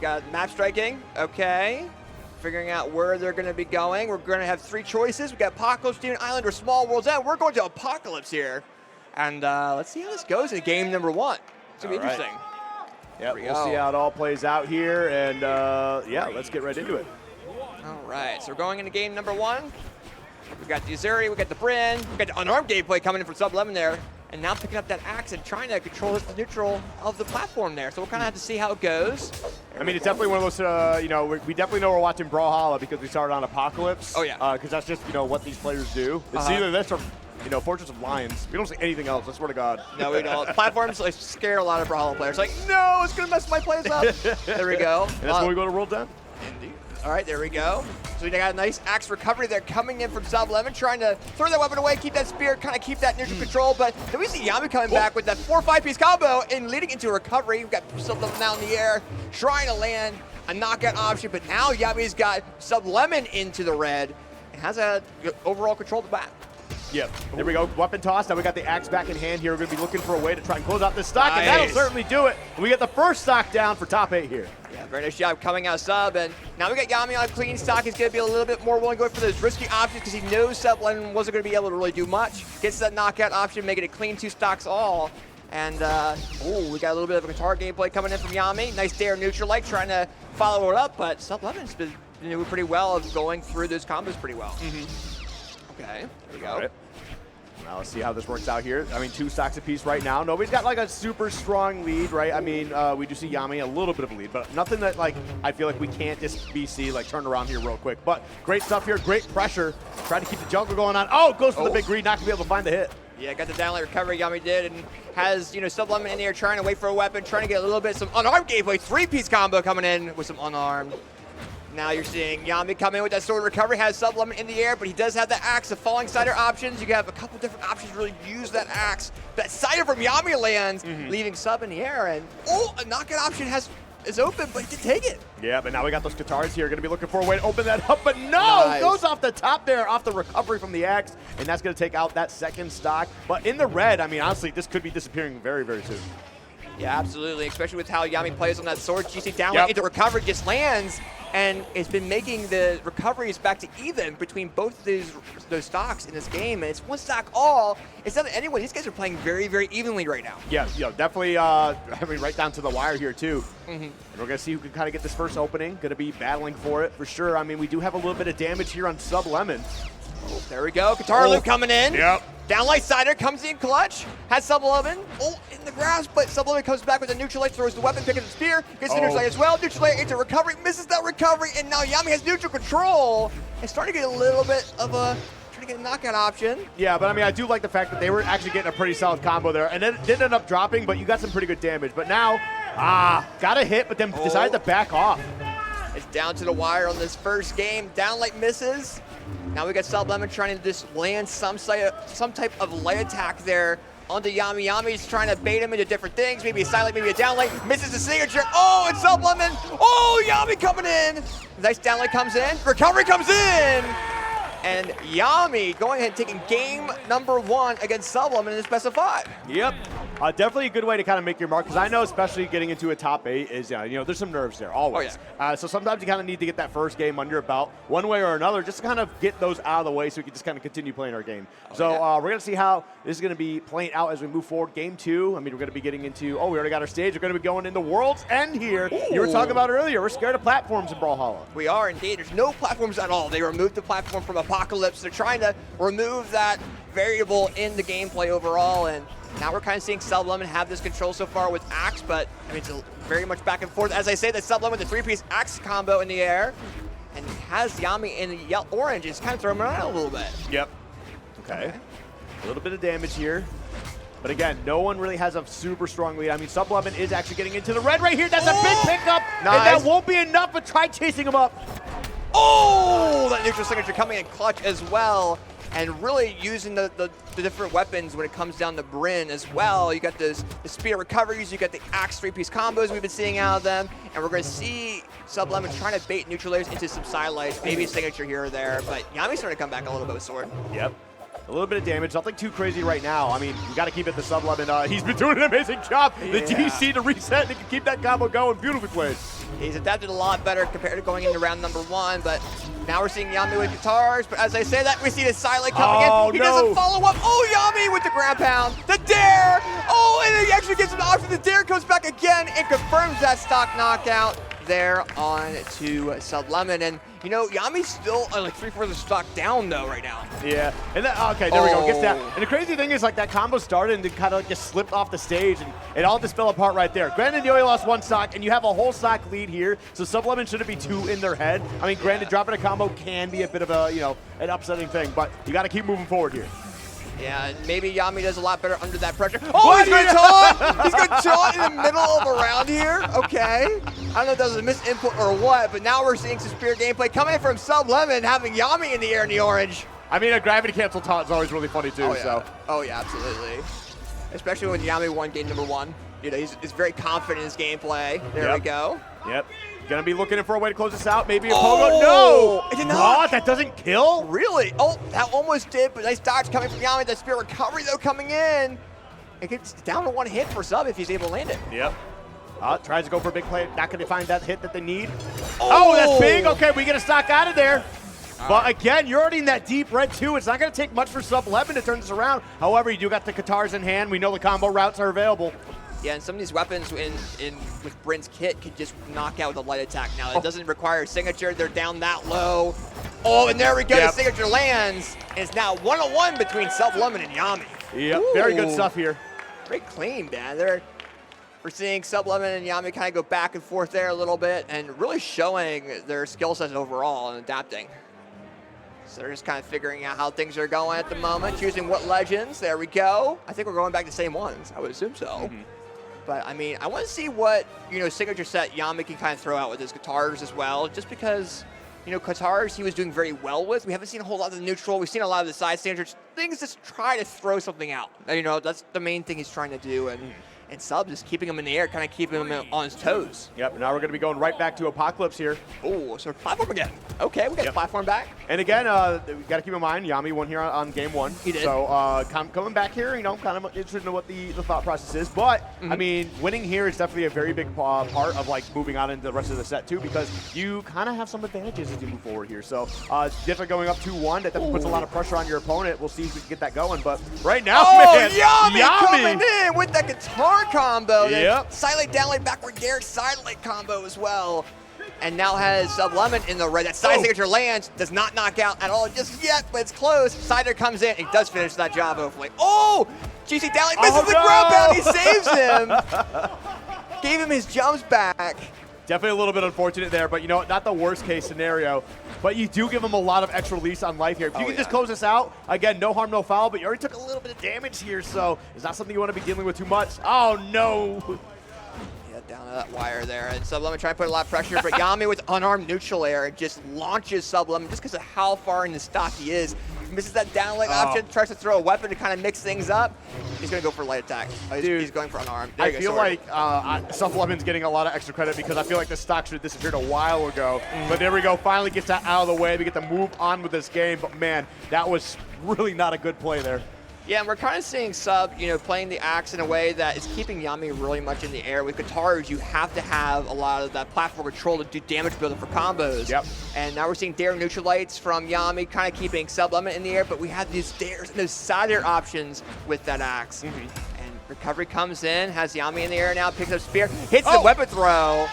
got map striking. Okay. Figuring out where they're going to be going. We're going to have 3 choices. We got Apocalypse, Demon Island, or Small World's End. We're going to Apocalypse here. And let's see how this goes in game number 1. It's going to be interesting. Yeah, we'll see how it all plays out here. And yeah, let's get right into it. All right, so we're going into game number 1. We got the Azuri, we got the Bryn, we got the unarmed gameplay coming in from Sub-11 there. And now picking up that axe and trying to control the neutral of the platform there. So we'll kind of have to see how it goes. I mean, it's definitely one of those, you know, we definitely know we're watching Brawlhalla because we started on Apocalypse. Oh, yeah. Because that's just, you know, what these players do. It's either this or, you know, Fortress of Lions. We don't see anything else, I swear to God. No, we don't. Platforms like, scare a lot of Brawlhalla players. Like, no, it's going to mess my plays up. There we go. And that's when we go to World 10. Indeed. All right, there we go. So we got a nice axe recovery there coming in from Sub-11, trying to throw that weapon away, keep that spear, kind of keep that neutral control. But then we see Yami coming back with that 4-5 piece combo and leading into a recovery. We've got Sub-11 now in the air, trying to land a knockout option. But now Yami's got Sub-11 into the red and has a overall control of the map. Yep. There we go. Weapon toss. Now we got the axe back in hand here. We're going to be looking for a way to try and close out this stock, and that'll certainly do it. And we get the first stock down for top 8 here. Yeah, very nice job coming out of Sub, and now we got Yami on clean stock. He's going to be a little bit more willing to go for those risky options because he knows Sub-11 wasn't going to be able to really do much. Gets that knockout option, making it clean 2 stocks all. And, we got a little bit of a guitar gameplay coming in from Yami. Nice dare neutral like, trying to follow it up, but Sub-11's been doing pretty well of going through those combos pretty well. Okay, there we go. Now let's see how this works out here. I mean, 2 stocks apiece right now. Nobody's got like a super strong lead, right? I mean, we do see Yami a little bit of a lead, but nothing that like I feel like we can't just BC like turn around here real quick. But great stuff here, great pressure. Trying to keep the jungle going on. Oh, goes for the big read, not gonna be able to find the hit. Yeah, got the downlight recovery Yami did, and has, you know, Sub-11 in there trying to wait for a weapon, trying to get a little bit some unarmed gameplay. 3-piece combo coming in with some unarmed. Now you're seeing Yami come in with that sword recovery, has Sub-11 in the air, but he does have the axe, the falling cider options. You have a couple different options to really use that axe. That cider from Yami lands, leaving Sub in the air, and a knockout option is open, but he did take it. Yeah, but now we got those guitars here. Gonna be looking for a way to open that up, but no! Goes off the top there, off the recovery from the axe, and that's gonna take out that second stock. But in the red, I mean, honestly, this could be disappearing very, very soon. Yeah, absolutely, especially with how Yami plays on that sword. GC down into recovery, just lands, and it's been making the recoveries back to even between both of those stocks in this game, and it's 1 stock all. It's not anyone. These guys are playing very, very evenly right now. Yeah, definitely, I mean, right down to the wire here, too. And we're going to see who can kind of get this first opening. Going to be battling for it, for sure. I mean, we do have a little bit of damage here on Sub-11. There we go. Guitar loop coming in. Yep. Downlight Cider comes in clutch. Has Sub-11 in the grasp, but Sub-11 comes back with a neutral light, throws the weapon, picking the spear, gets the neutral light as well. Neutral light into recovery, misses that recovery, and now Yami has neutral control. And starting to get a little bit of a trying to get a knockout option. Yeah, but I mean, I do like the fact that they were actually getting a pretty solid combo there, and it did end up dropping, but you got some pretty good damage. But now, got a hit, but then decided to back off. It's down to the wire on this first game. Downlight misses. Now we got Sub-11 trying to just land some type of light attack there onto Yami. Yami's trying to bait him into different things. Maybe a silent, maybe a downlight. Misses the signature. Oh, it's Sub-11. Oh, Yami coming in. Nice downlight comes in. Recovery comes in. And Yami going ahead and taking game number 1 against Sub-11 in this best of 5. Yep. Definitely a good way to kind of make your mark, because I know especially getting into a top 8 is, you know, there's some nerves there, always. Oh, yeah. So sometimes you kind of need to get that first game under your belt, one way or another, just to kind of get those out of the way so we can just kind of continue playing our game. So we're going to see how this is going to be playing out as we move forward. Game 2, I mean, we're going to be getting into, we already got our stage. We're going to be going into World's End here. Ooh. You were talking about earlier, we're scared of platforms in Brawlhalla. We are indeed. There's no platforms at all. They removed the platform from Apocalypse. They're trying to remove that variable in the gameplay overall, and now we're kind of seeing Sub-11 have this control so far with Axe, but I mean, it's very much back and forth. As I say, that Sub-11 with the 3-piece Axe combo in the air, and has Yami in the orange. It's kind of throwing him around a little bit. Yep. Okay. A little bit of damage here. But again, no one really has a super strong lead. I mean, Sub-11 is actually getting into the red right here. That's a big pickup, and that won't be enough, but try chasing him up. Oh, that neutral signature coming in clutch as well. And really using the different weapons when it comes down to Bryn as well. You got the spear recoveries, you got the axe 3-piece combos we've been seeing out of them, and we're going to see Sub-11 trying to bait neutral layers into some sidelights, maybe a signature here or there, but Yami's starting to come back a little bit with sword. Yep. A little bit of damage, nothing too crazy right now. I mean, we got to keep it to Sub-11. He's been doing an amazing job. The DC to reset, and he can keep that combo going. Beautifully played. He's adapted a lot better compared to going into round number 1, but now we're seeing Yami with guitars. But as I say that, we see the silent coming in. He doesn't follow up. Oh, Yami with the ground pound. The dare. Oh, and he actually gets an option. The dare comes back again and confirms that stock knockout there on to Sublemon. And, you know, Yami's still like 3/4 of the stock down, though, right now. Yeah. And then, okay, there we go. Gets that. And the crazy thing is, like, that combo started and then kind of just slipped off the stage, and it all just fell apart right there. Granted, you only lost 1 stock, and you have a whole stock lead here, so Sublemon shouldn't be 2 in their head. I mean, granted, dropping a combo can be a bit of a, you know, an upsetting thing, but you got to keep moving forward here. Yeah, and maybe Yami does a lot better under that pressure. Oh, he's going to taunt! He's going to taunt in the middle of a round here. Okay. I don't know if that was a misinput or what, but now we're seeing some spear gameplay coming in from Sublemon, having Yami in the air in the orange. I mean, a gravity cancel taunt is always really funny, too. Oh, yeah. So. Oh, yeah, absolutely. Especially when Yami won game number 1. You know, he's very confident in his gameplay. There we go. Yep. Gonna be looking for a way to close this out. Maybe a pogo. No! It did not. That doesn't kill? Really? Oh, that almost did, but nice dodge coming from Yami. That spear recovery, though, coming in. It gets down to 1 hit for Sub if he's able to land it. Yep. Tries to go for a big play. Not gonna find that hit that they need. Oh, that's big. Okay, we get a stock out of there. But again, you're already in that deep red too. It's not going to take much for Sublemon to turn this around. However, you do got the guitars in hand. We know the combo routes are available. Yeah, and some of these weapons with Bryn's kit can just knock out with a light attack now. It doesn't require a signature. They're down that low. Oh, and there we go. The signature lands. And it's now 1-on-1 between Sublemon and Yami. Yep, very good stuff here. Very clean, man. We're seeing Sublemon and Yami kind of go back and forth there a little bit and really showing their skill sets overall and adapting. So they're just kind of figuring out how things are going at the moment, choosing what legends. There we go. I think we're going back to the same ones. I would assume so. But, I mean, I want to see what, you know, signature set Yami can kind of throw out with his guitars as well, just because, you know, guitars he was doing very well with. We haven't seen a whole lot of the neutral. We've seen a lot of the side standards. Things just try to throw something out. You know, that's the main thing he's trying to do. And Sub just keeping him in the air, kind of keeping him on his toes. Yep, now we're going to be going right back to Apocalypse here. Oh, so platform again. Okay, we got a platform back. And again, we got to keep in mind, Yami won here on game 1. He did. So coming back here, you know, kind of interested in what the thought process is. But, I mean, winning here is definitely a very big part of, like, moving on into the rest of the set, too, because you kind of have some advantages as you move forward here. So definitely going up 2-1, that definitely puts a lot of pressure on your opponent. We'll see if we can get that going. But right now, man, Yami coming in with that guitar combo. Yep. Silent downlight backward dare silent combo as well. And now has Sublemon in the red. That side signature lands, does not knock out at all just yet, but it's close. Sider comes in, he does finish that job hopefully. Oh! GC downlight misses the ground pound, he saves him. Gave him his jumps back. Definitely a little bit unfortunate there, but you know, not the worst case scenario. But you do give him a lot of extra release on life here. If you can just close this out, again, no harm, no foul, but you already took a little bit of damage here, so it's not something you want to be dealing with too much. Oh, no. Yeah, down to that wire there. And Sublemon trying to put a lot of pressure, but Yami with unarmed neutral air just launches Sublemon just because of how far in the stock he is. Misses that downlight option, tries to throw a weapon to kind of mix things up. He's going to go for a light attack. He's going for unarmed. I feel like Sublemon's getting a lot of extra credit because I feel like the stock should have disappeared a while ago. But there we go. Finally gets that out of the way. We get to move on with this game. But, man, that was really not a good play there. Yeah, and we're kind of seeing Sub, you know, playing the axe in a way that is keeping Yami really much in the air. With guitars, you have to have a lot of that platform control to do damage building for combos. Yep. And now we're seeing dare neutralites from Yami, kind of keeping Sublemon in the air, but we have these dares and those side air options with that axe. And recovery comes in, has Yami in the air now, picks up spear, hits the weapon throw.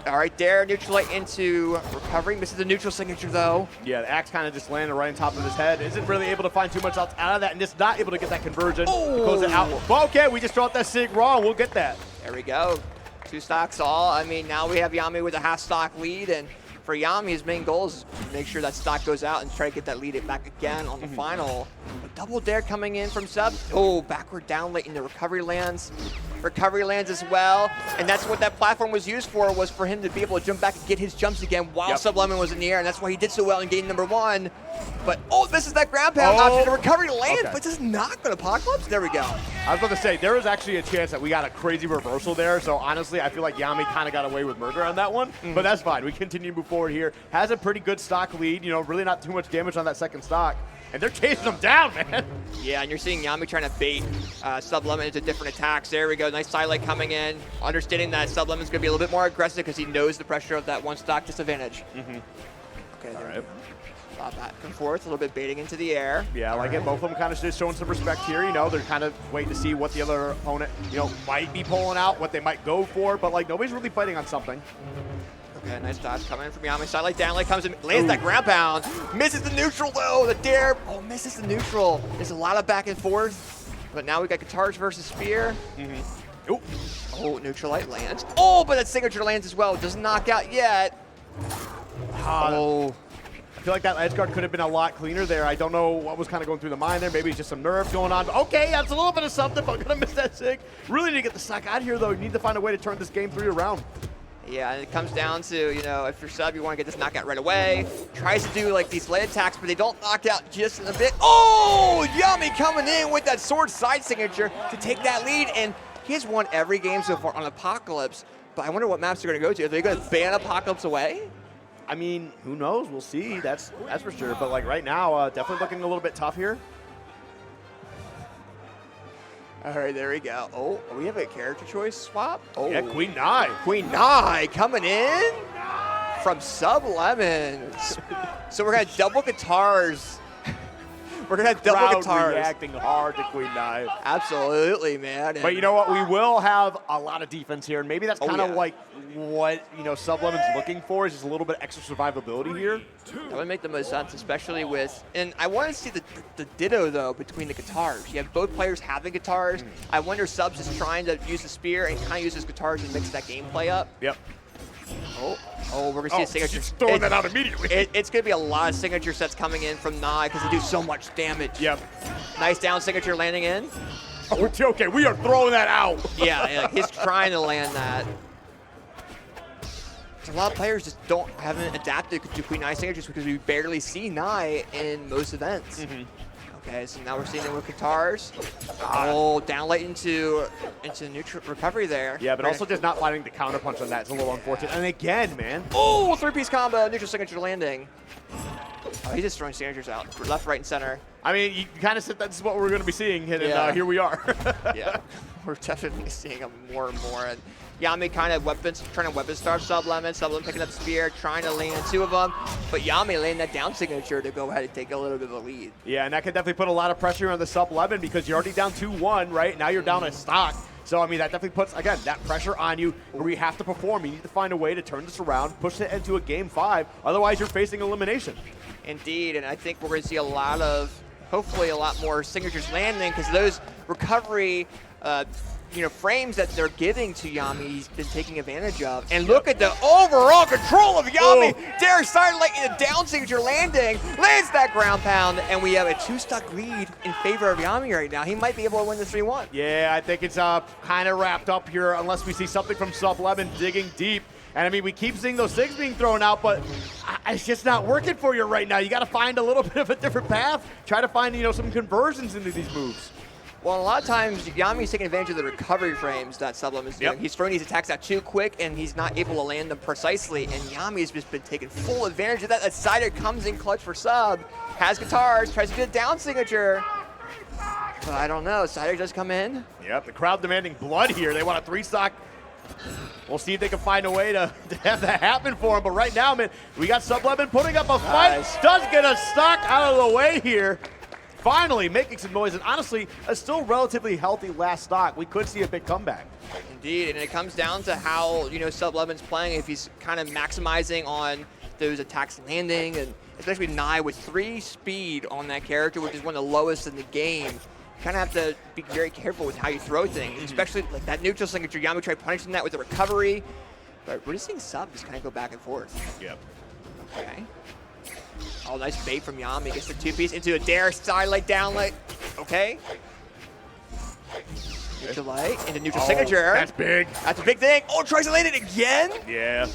All right, dare neutralite into recovery. Misses the neutral signature, though. Yeah, the axe kind of just landed right on top of his head. Isn't really able to find too much else out of that, and just not able to get that conversion. Close it out. Well, okay, we just dropped that sig raw. We'll get that. There we go. 2 stocks all. I mean, now we have Yami with a half stock lead, and for Yami, his main goal is to make sure that stock goes out and try to get that lead back again on the final. A double dare coming in from Sub. Oh, backward down late into recovery lands. Recovery lands as well, and that's what that platform was used for, was for him to be able to jump back and get his jumps again while Sublemon was in the air, and that's why he did so well in game number 1. But, this is that ground pound option. The recovery lands, but just not going to Apocalypse. There we go. I was about to say, there was actually a chance that we got a crazy reversal there, so honestly, I feel like Yami kind of got away with murder on that one, but that's fine. We continue to move forward here. Has a pretty good stock lead, you know, really not too much damage on that second stock. And they're chasing him down, man. Yeah, and you're seeing Yami trying to bait Sublemon into different attacks. There we go, nice sidelight coming in. Understanding that Sublemon's going to be a little bit more aggressive because he knows the pressure of that one stock disadvantage. Okay, All right. Back and forth, a little bit baiting into the air. Yeah, I like it. Both of them kind of just showing some respect here. You know, they're kind of waiting to see what the other opponent, you know, might be pulling out, what they might go for, but like nobody's really fighting on something. Okay, nice dodge coming in from Yami. Sidelight down, like comes in, lands that ground pound. Misses the neutral though, the dare. Oh, misses the neutral. There's a lot of back and forth, but now we got guitars versus spear. Ooh. Oh, neutral light lands. Oh, but that signature lands as well. Doesn't knock out yet. Oh. I feel like that edge guard could have been a lot cleaner there. I don't know what was kind of going through the mind there. Maybe it's just some nerves going on. But okay, that's a little bit of something, but gonna miss that sig. Really need to get the stock out of here, though. You need to find a way to turn this game 3 around. Yeah, and it comes down to, you know, if you're sub, you want to get this knockout right away. Tries to do like these late attacks, but they don't knock out just a bit. Oh, Yami coming in with that sword side signature to take that lead, and he has won every game so far on Apocalypse. But I wonder what maps they're going to go to. Are they going to ban Apocalypse away? I mean, who knows? We'll see. That's for sure. But like right now, definitely looking a little bit tough here. All right, there we go. Oh, we have a character choice swap. Oh, Yeah, Queen Nai. Queen Nai coming in from Sublemon. So we're gonna double guitars. We're gonna have double Crowd guitars. reacting hard to Queen Nai. Absolutely, man. But you know what? We will have a lot of defense here, and maybe that's kind of yeah. like what Sublemon's looking for is just a little bit extra survivability here. That would make the most sense, especially with, and I want to see the ditto though between the guitars. You have both players having guitars. I wonder Subs is trying to use the spear and kind of use his guitars and mix that gameplay up. Yep. Oh, we're gonna see a signature. Just throwing that out immediately. It's gonna be a lot of signature sets coming in from Nai because they do so much damage. Yep. Nice down signature landing in. Oh, okay, we are throwing that out. Yeah, he's trying to land that. A lot of players just haven't adapted to Queen Nai signatures because we barely see Nai in most events. Okay, so now we're seeing it with guitars. Oh, down light into neutral recovery there. Yeah, but also just not finding the counter punch on that is a little unfortunate. And again, man. Oh, 3-piece combo, neutral signature landing. Oh, he's just throwing signatures out, left, right, and center. I mean, you kind of said that's what we're going to be seeing, and here we are. Yeah, we're definitely seeing him more and more. And Yami kind of trying to weapon starve Sublemon picking up spear, trying to land 2 of them, but Yami laying that down signature to go ahead and take a little bit of the lead. Yeah, and that could definitely put a lot of pressure on the Sublemon because you're already down 2-1, right? Now you're down a stock. So, I mean, that definitely puts, again, that pressure on you where you have to perform. You need to find a way to turn this around, push it into a game 5. Otherwise, you're facing elimination. Indeed, and I think we're going to see hopefully a lot more signatures landing because those recovery frames that they're giving to Yami, he's been taking advantage of. And look at the overall control of Yami. Dare sidelight in a down signature landing, lands that ground pound, and we have a 2-stock lead in favor of Yami right now. He might be able to win the 3-1. Yeah, I think it's kind of wrapped up here unless we see something from Sublemon digging deep. And I mean, we keep seeing those SIGs being thrown out, but it's just not working for you right now. You got to find a little bit of a different path. Try to find, some conversions into these moves. Well, a lot of times, Yami's taking advantage of the recovery frames that Sublemon is doing. Yep. He's throwing these attacks out too quick, and he's not able to land them precisely, and Yami's just been taking full advantage of that. That Cider comes in clutch for Sub, has guitars, tries to get a down signature. But I don't know, Cider does come in. Yep, the crowd demanding blood here. They want a 3-stock. We'll see if they can find a way to have that happen for him. But right now, man, we got Sublemon putting up a fight. Nice. Does get a stock out of the way here. Finally making some noise, and honestly, a still relatively healthy last stock. We could see a big comeback. Indeed, and it comes down to how, Sublemon's playing. If he's kind of maximizing on those attacks landing, and especially Nai with 3 speed on that character, which is one of the lowest in the game. You kind of have to be very careful with how you throw things, especially like that neutral signature. Yami tried punishing that with the recovery, but we're just seeing Sub just kind of go back and forth. Yep. Okay. Oh, nice bait from Yami. Gets the 2-piece into a dare, sidelight, downlight. Okay. Neutral light into neutral signature. That's big. That's a big thing. Oh, tries to land it again. Yeah.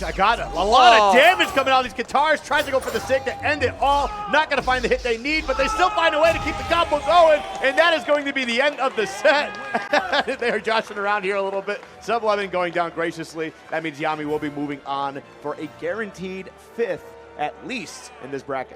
I got a lot of damage coming out of these guitars. Tries to go for the SIG to end it all. Not going to find the hit they need, but they still find a way to keep the combo going, and that is going to be the end of the set. They're joshing around here a little bit. Sublemon going down graciously. That means Yami will be moving on for a guaranteed 5th, at least, in this bracket.